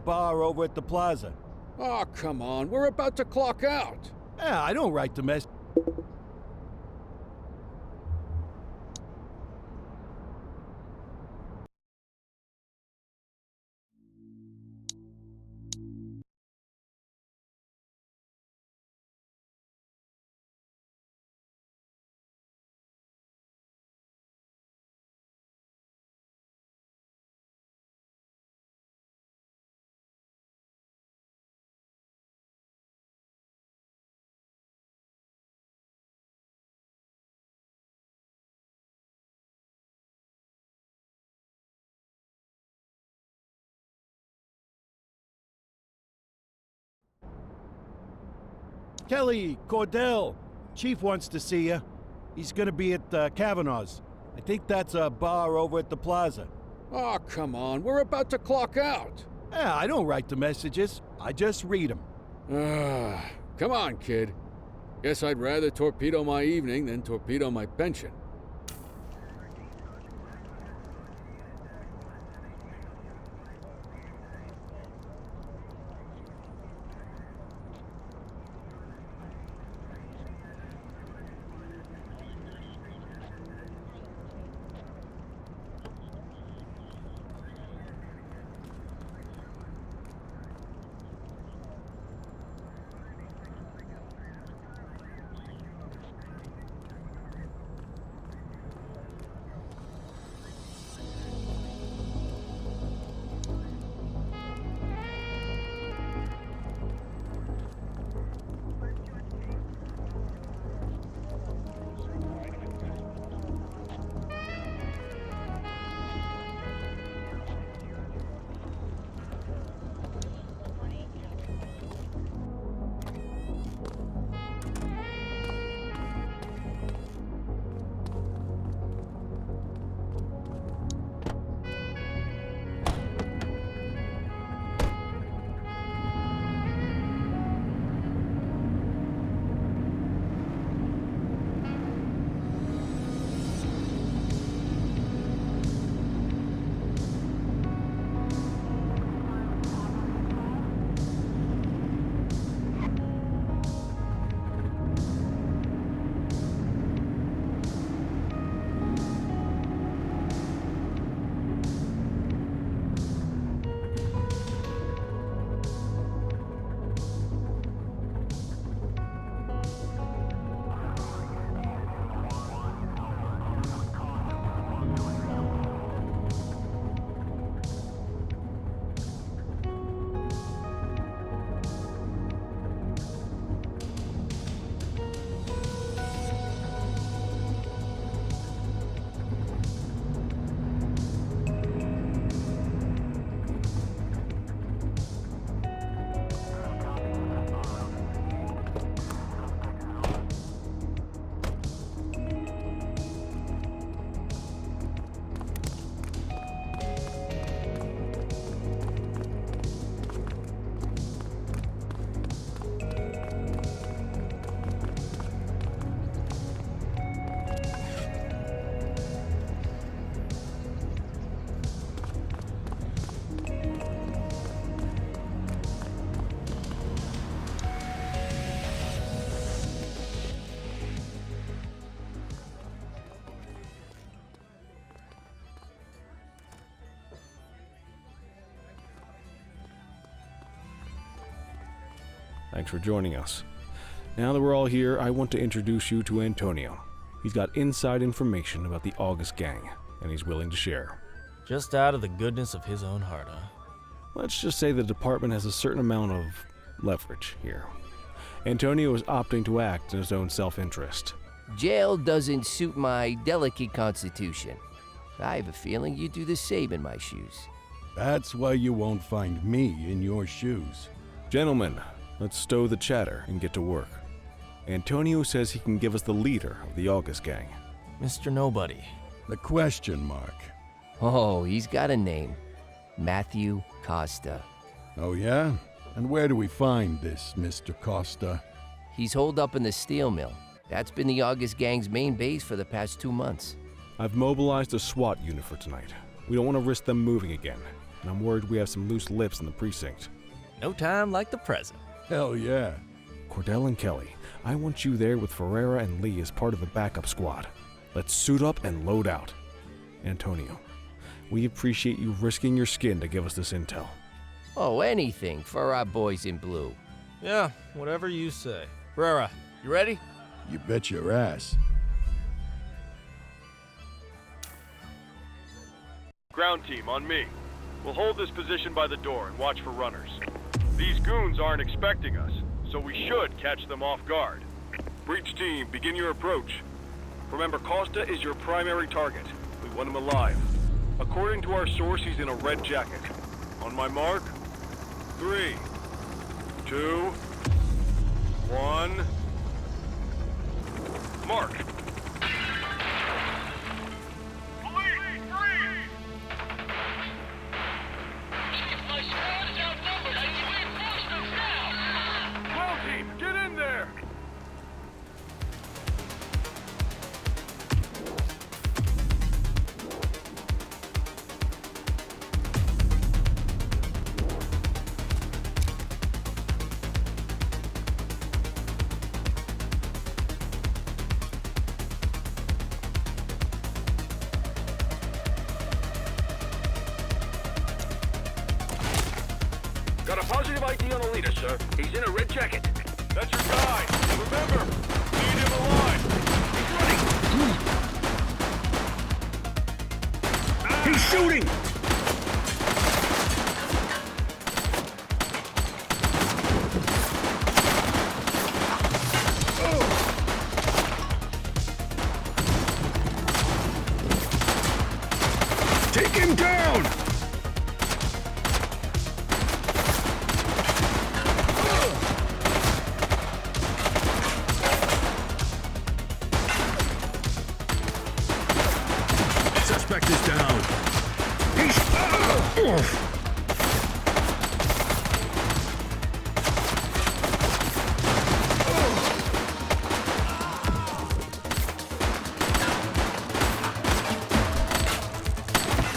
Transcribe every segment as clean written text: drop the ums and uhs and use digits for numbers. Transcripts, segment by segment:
bar over at the plaza. Oh, come on. We're about to clock out. Yeah, I don't write the mess. Kelly, Cordell, Chief wants to see you. He's gonna be at Kavanaugh's. I think that's a bar over at the plaza. Oh, come on. We're about to clock out. Yeah, I don't write the messages. I just read them. Come on, kid. Guess I'd rather torpedo my evening than torpedo my pension. Thanks for joining us. Now that we're all here, I want to introduce you to Antonio. He's got inside information about the August gang, and he's willing to share. Just out of the goodness of his own heart, huh? Let's just say the department has a certain amount of leverage here. Antonio is opting to act in his own self-interest. Jail doesn't suit my delicate constitution. I have a feeling you do the same in my shoes. That's why you won't find me in your shoes. Gentlemen, let's stow the chatter and get to work. Antonio says he can give us the leader of the August gang. Mr. Nobody. The question mark. Oh, he's got a name. Matthew Costa. Oh yeah? And where do we find this Mr. Costa? He's holed up in the steel mill. That's been the August gang's main base for the past 2 months. I've mobilized a SWAT unit for tonight. We don't want to risk them moving again. and I'm worried we have some loose lips in the precinct. No time like the present. Hell yeah. Cordell and Kelly, I want you there with Ferreira and Lee as part of the backup squad. Let's suit up and load out. Antonio, we appreciate you risking your skin to give us this intel. Oh, anything for our boys in blue. Yeah, whatever you say. Rara, you ready? You bet your ass. Ground team, on me. We'll hold this position by the door and watch for runners. These goons aren't expecting us, so we should catch them off guard. Breach team, begin your approach. Remember, Costa is your primary target. We want him alive. According to our source, he's in a red jacket. On my mark, 3, 2, 1... Mark! Get in there! Got a positive ID on the leader, sir. He's in a red jacket. That's your guy. Remember, need him alive. He's running. He's shooting! Take him down! Suspect is down. He's...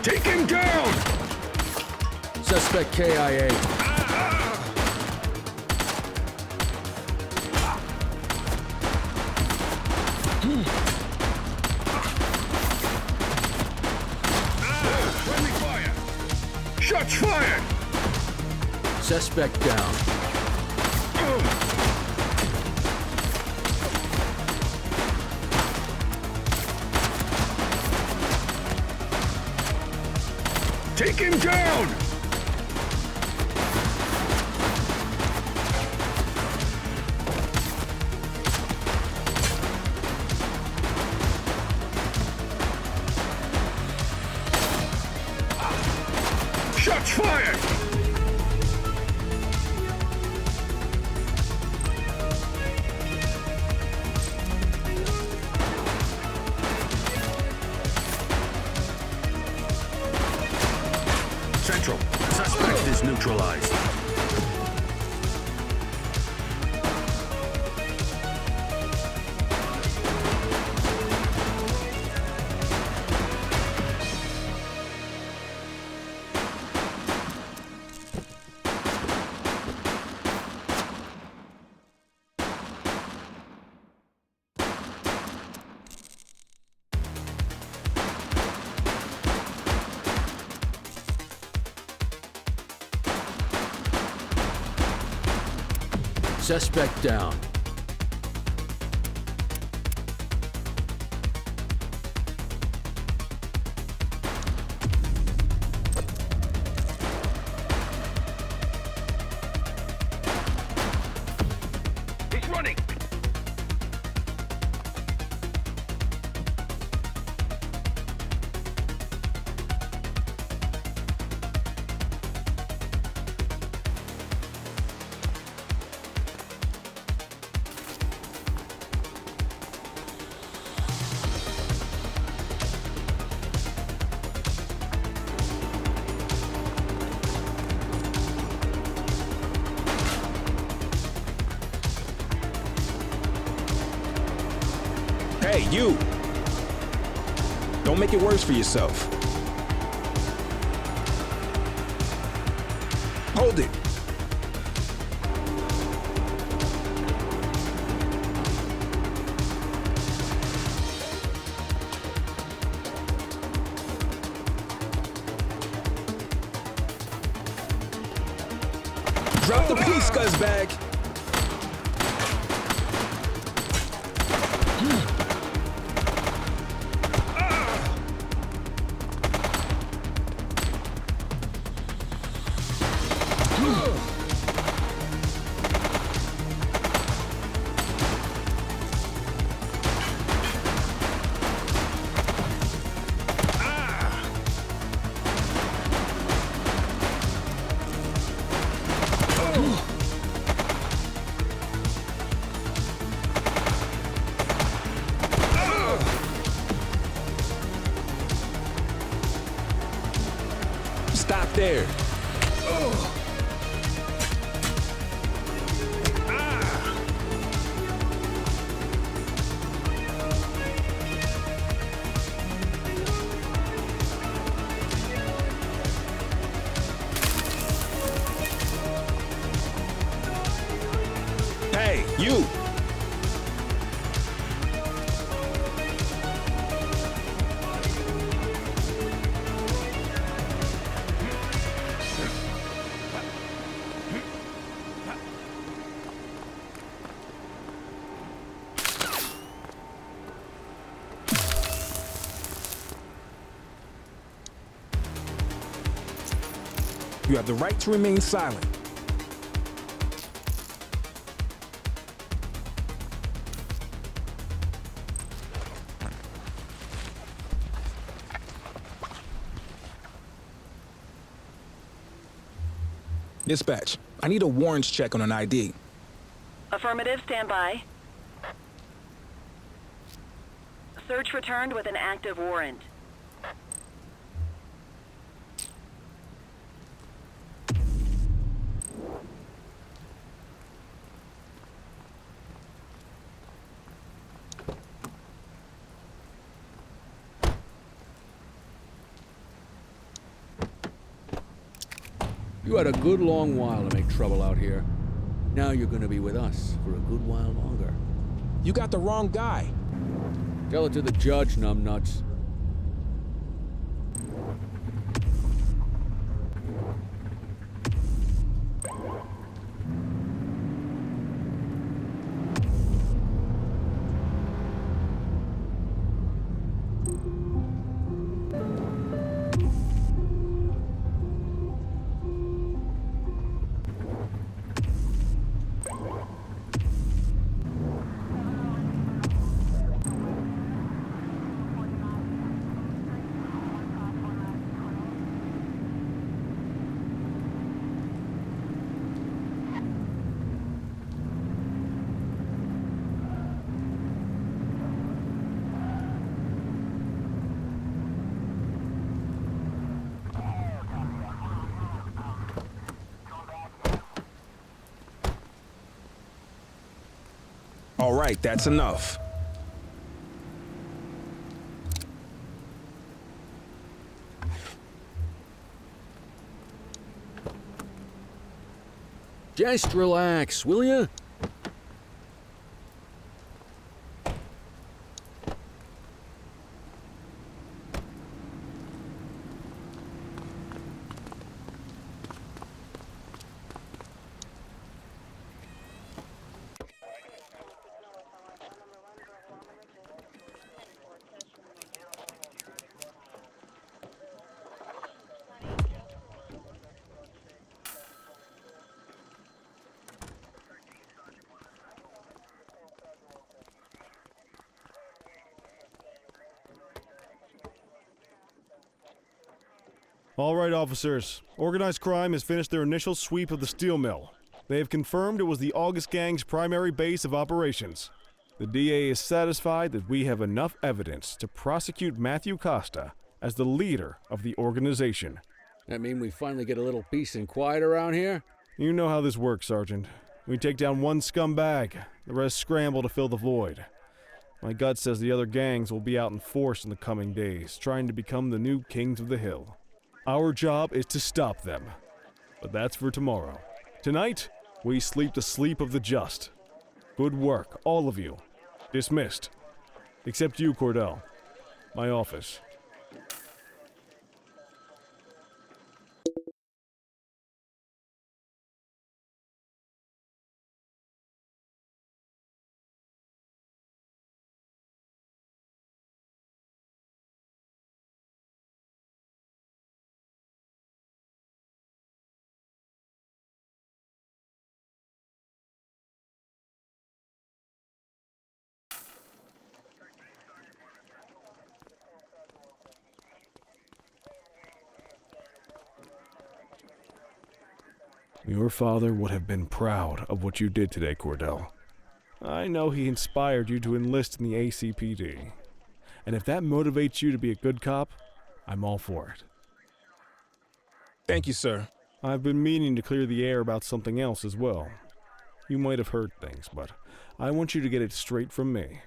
Take him down! Suspect KIA. Friendly fire! Shots fired! Suspect down. Take him down! Shots fired! Central, suspect is neutralized. Suspect down. He's running! Hey, you! Don't make it worse for yourself. Drop the piece, scuzzbag. Stop there. Hey, you. You have the right to remain silent. Dispatch, I need a warrants check on an ID. Affirmative, stand by. Search returned with an active warrant. You had a good long while to make trouble out here. Now you're gonna be with us for a good while longer. You got the wrong guy. Tell it to the judge, numbnuts. All right, that's enough. Just relax, will ya? All right, officers. Organized crime has finished their initial sweep of the steel mill. They have confirmed it was the August Gang's primary base of operations. The DA is satisfied that we have enough evidence to prosecute Matthew Costa as the leader of the organization. That mean we finally get a little peace and quiet around here? You know how this works, Sergeant. We take down one scumbag, the rest scramble to fill the void. My gut says the other gangs will be out in force in the coming days, trying to become the new kings of the hill. Our job is to stop them. But that's for tomorrow. Tonight, we sleep the sleep of the just. Good work, all of you. Dismissed. Except you, Cordell. My office. Your father would have been proud of what you did today, Cordell. I know he inspired you to enlist in the ACPD. And if that motivates you to be a good cop, I'm all for it. Thank you, sir. I've been meaning to clear the air about something else as well. You might have heard things, but I want you to get it straight from me.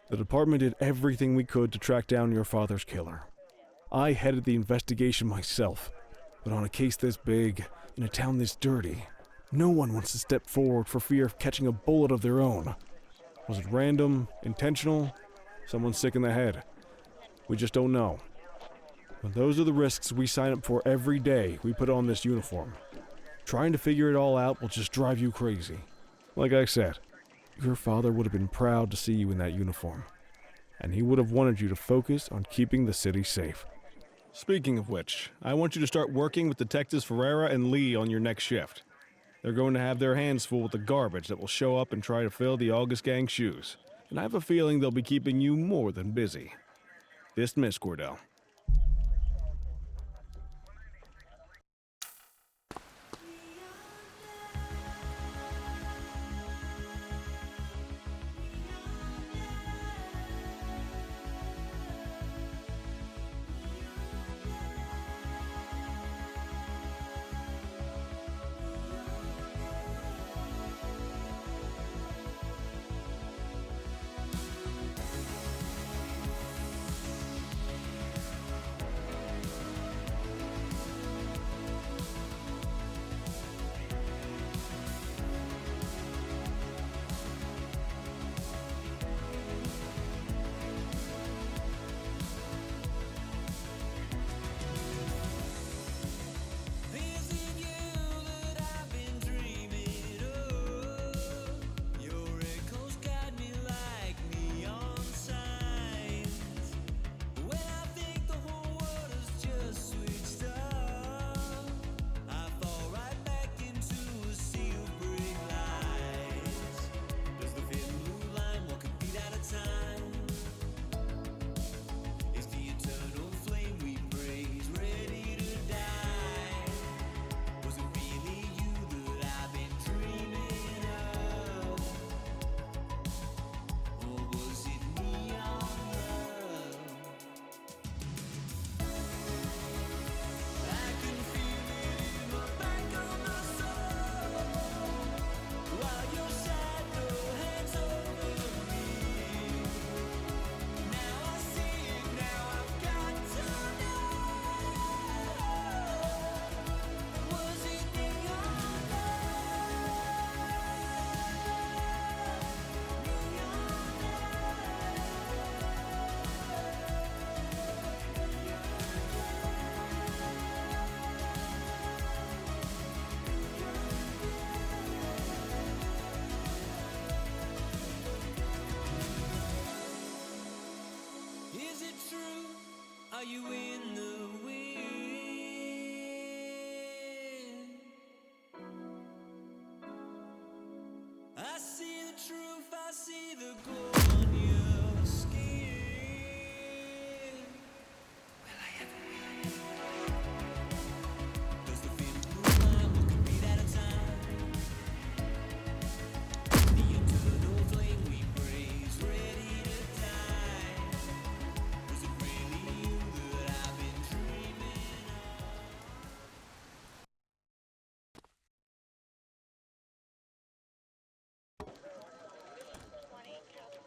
The department did everything we could to track down your father's killer. I headed the investigation myself, but on a case this big, in a town this dirty, no one wants to step forward for fear of catching a bullet of their own. Was it random, intentional, someone sick in the head? We just don't know. But those are the risks we sign up for every day we put on this uniform. Trying to figure it all out will just drive you crazy. Like I said, your father would have been proud to see you in that uniform, and he would have wanted you to focus on keeping the city safe. Speaking of which, I want you to start working with Detectives Ferreira and Lee on your next shift. They're going to have their hands full with the garbage that will show up and try to fill the August Gang's shoes, and I have a feeling they'll be keeping you more than busy. Dismiss, Cordell. Are you in the wind? I see the truth, I see the glow on your skin. Will I ever does the feeling move on? What could be that a time? The eternal flame we praise, ready to die. Was it really you that I've been dreaming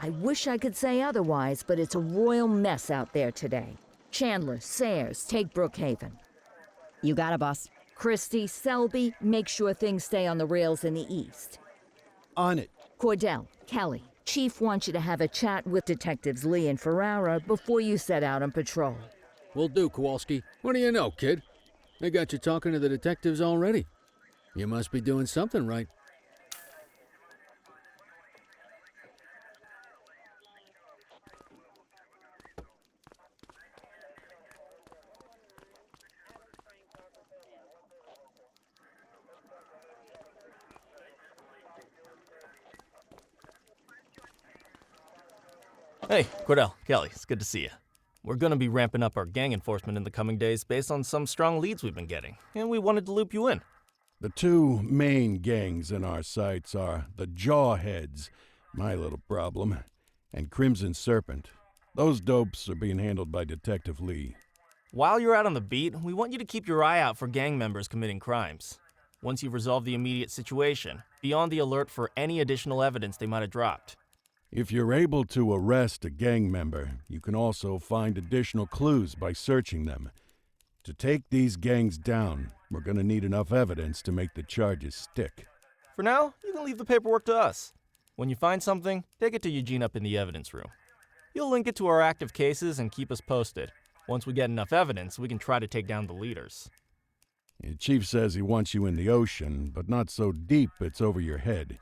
I wish I could say otherwise, but it's a royal mess out there today. Chandler, Sayers, take Brookhaven. You got it, boss. Christie, Selby, make sure things stay on the rails in the east. On it. Cordell, Kelly, Chief wants you to have a chat with Detectives Lee and Ferrara before you set out on patrol. Will do, Kowalski. What do you know, kid? They got you talking to the detectives already. You must be doing something right. Hey, Cordell, Kelly, it's good to see you. We're going to be ramping up our gang enforcement in the coming days based on some strong leads we've been getting, and we wanted to loop you in. The two main gangs in our sights are the Jawheads, my little problem, and Crimson Serpent. Those dopes are being handled by Detective Lee. While you're out on the beat, we want you to keep your eye out for gang members committing crimes. Once you've resolved the immediate situation, be on the alert for any additional evidence they might have dropped. If you're able to arrest a gang member, you can also find additional clues by searching them. To take these gangs down, we're gonna need enough evidence to make the charges stick. For now, you can leave the paperwork to us. When you find something, take it to Eugene up in the evidence room. He'll link it to our active cases and keep us posted. Once we get enough evidence, we can try to take down the leaders. The chief says he wants you in the ocean, but not so deep it's over your head.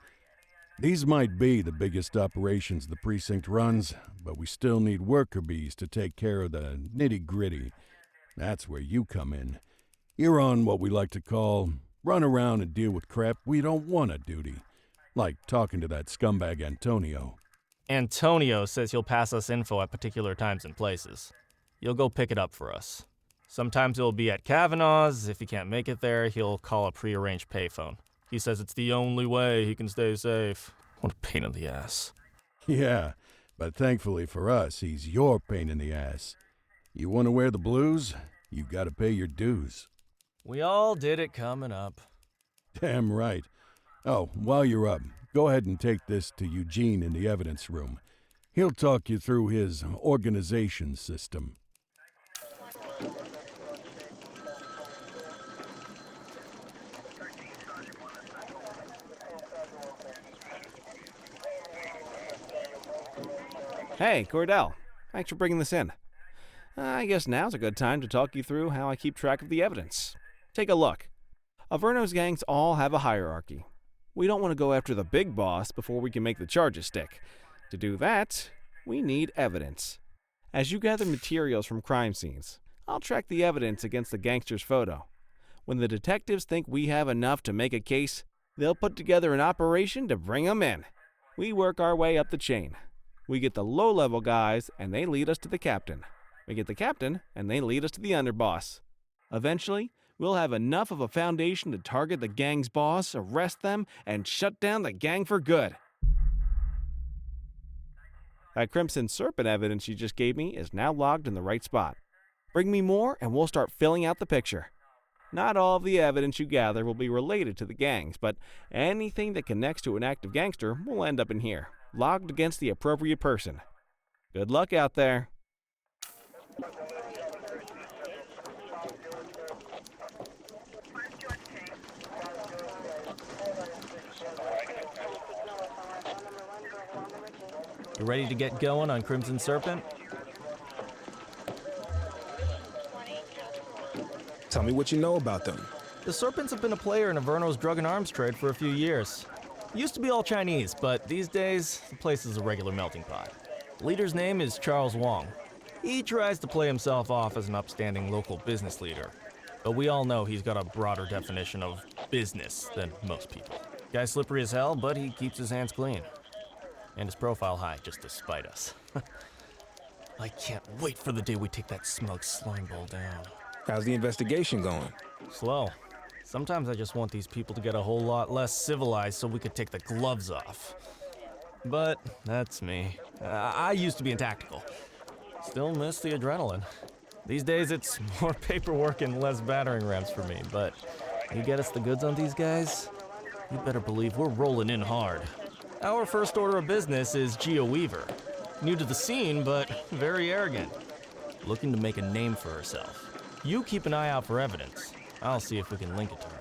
These might be the biggest operations the precinct runs, but we still need worker bees to take care of the nitty-gritty. That's where you come in. You're on what we like to call run around and deal with crap we don't want to duty. Like talking to that scumbag Antonio. Antonio says he'll pass us info at particular times and places. You'll go pick it up for us. Sometimes it'll be at Kavanaugh's. If he can't make it there, he'll call a prearranged payphone. He says it's the only way he can stay safe. What a pain in the ass. Yeah, but thankfully for us, he's your pain in the ass. You want to wear the blues? You gotta pay your dues. We all did it coming up. Damn right. Oh, while you're up, go ahead and take this to Eugene in the evidence room. He'll talk you through his organization system. Hey, Cordell. Thanks for bringing this in. I guess now's a good time to talk you through how I keep track of the evidence. Take a look. Averno's gangs all have a hierarchy. We don't want to go after the big boss before we can make the charges stick. To do that, we need evidence. As you gather materials from crime scenes, I'll track the evidence against the gangster's photo. When the detectives think we have enough to make a case, they'll put together an operation to bring 'em in. We work our way up the chain. We get the low-level guys, and they lead us to the captain. We get the captain, and they lead us to the underboss. Eventually, we'll have enough of a foundation to target the gang's boss, arrest them, and shut down the gang for good. That Crimson Serpent evidence you just gave me is now logged in the right spot. Bring me more, and we'll start filling out the picture. Not all of the evidence you gather will be related to the gangs, but anything that connects to an active gangster will end up in here, logged against the appropriate person. Good luck out there. You ready to get going on Crimson Serpent? Tell me what you know about them. The Serpents have been a player in Averno's drug and arms trade for a few years. Used to be all Chinese, but these days, the place is a regular melting pot. The leader's name is Charles Wong. He tries to play himself off as an upstanding local business leader, but we all know he's got a broader definition of business than most people. Guy's slippery as hell, but he keeps his hands clean. And his profile high, just to spite us. I can't wait for the day we take that smug slime ball down. How's the investigation going? Slow. Sometimes I just want these people to get a whole lot less civilized so we could take the gloves off. But that's me. I used to be in tactical. Still miss the adrenaline. These days it's more paperwork and less battering rams for me, but you get us the goods on these guys, you better believe we're rolling in hard. Our first order of business is Gia Weaver. New to the scene, but very arrogant. Looking to make a name for herself. You keep an eye out for evidence. I'll see if we can link it to her.